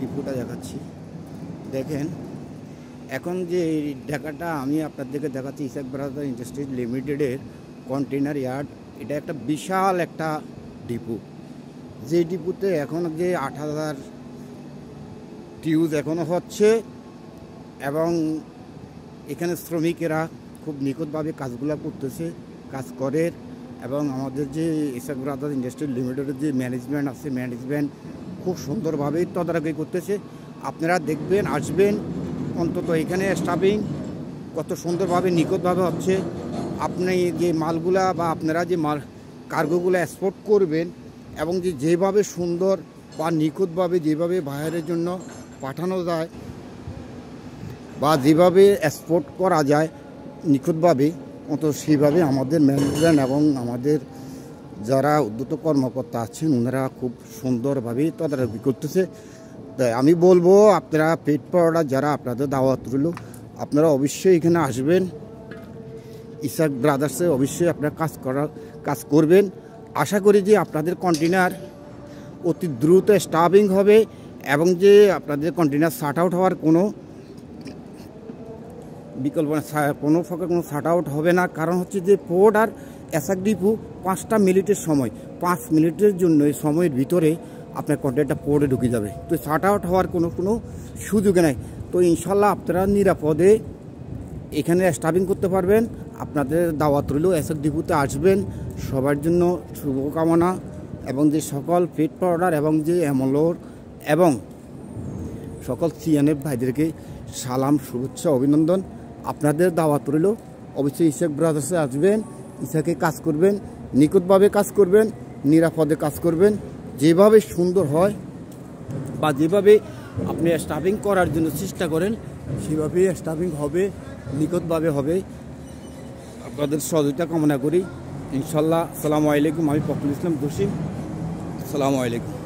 ডিপোটা দেখাচ্ছি। দেখেন এখন যে ঢাকাটা আমি আপনাদেরকে দেখাচ্ছি ইসাক ব্রাদার ইন্ডাস্ট্রিজ লিমিটেডের কন্টেনার ইয়ার্ড। এটা একটা বিশাল একটা ডিপো, যে ডিপোতে এখন যে 8,000 টিউজ এখনও হচ্ছে এবং এখানে শ্রমিকেরা খুব নিখুঁতভাবে কাজগুলো করতেছে, কাজ করে। এবং আমাদের যে ইসাক ব্রাদার ইন্ডাস্ট্রিজ লিমিটেডের যে ম্যানেজমেন্ট আছে, ম্যানেজমেন্ট খুব সুন্দরভাবেই তদারকি করতেছে। আপনারা দেখবেন, আসবেন, অন্তত এখানে স্টাফিং কত সুন্দরভাবে নিখুঁতভাবে হচ্ছে। আপনি যে মালগুলা বা আপনারা যে মাল কার্গোগুলো এক্সপোর্ট করবেন এবং যেভাবে সুন্দর বা নিখুঁতভাবে যেভাবে বাইরের জন্য পাঠানো যায় বা যেভাবে এক্সপোর্ট করা যায় নিখুঁতভাবে, অন্তত সেইভাবে আমাদের ম্যানেজমেন্ট এবং আমাদের যারা উদ্যত কর্মকর্তা আছেন ওনারা খুব সুন্দরভাবেই তদারকি করতেছে। তাই আমি বলবো আপনারা পেট পড়া যারা আপনাদের দাওয়াত রইল, আপনারা অবশ্যই এখানে আসবেন। ইসাক ব্রাদার্সে অবশ্যই আপনারা কাজ করবেন। আশা করি যে আপনাদের কন্টেনার অতি দ্রুত স্টাফিং হবে এবং যে আপনাদের কন্টেনার শাট আউট হওয়ার কোনো বিকল্প কোনো প্রকার কোনো শাট আউট হবে না। কারণ হচ্ছে যে পোর্ট আর ইসাক ডিপো 5টা মিনিটের সময়, 5 মিনিটের জন্য এই সময়ের ভিতরে আপনার কন্টেনারটা পোর্টে ঢুকে যাবে। তো শাট আউট হওয়ার কোনো সুযোগ নেই। তো ইনশাল্লাহ আপনারা নিরাপদে এখানে স্টাফিং করতে পারবেন। আপনাদের দাওয়াত রইল, ইসাক ডিপোতে আসবেন। সবার জন্য শুভকামনা এবং যে সকল ফিট পাউডার এবং যে এমলোর এবং সকল সিএনএফ ভাইদেরকে সালাম, শুভেচ্ছা, অভিনন্দন। আপনাদের দাওয়াত রইল, অবশ্যই ইসাক ব্রাদার্সে আসবেন, ইসাকে কাজ করবেন, নিখুঁতভাবে কাজ করবেন, নিরাপদে কাজ করবেন। যেভাবে সুন্দর হয় বা যেভাবে আপনি স্টাফিং করার জন্য চেষ্টা করেন সেভাবেই স্টাফিং হবে, নিখুঁতভাবে হবে। আপনাদের সহযোগিতা কামনা করি ইনশাল্লাহ। আসসালামু আলাইকুম। আমি ফখরুল ইসলাম জসিম। আসসালামু আলাইকুম।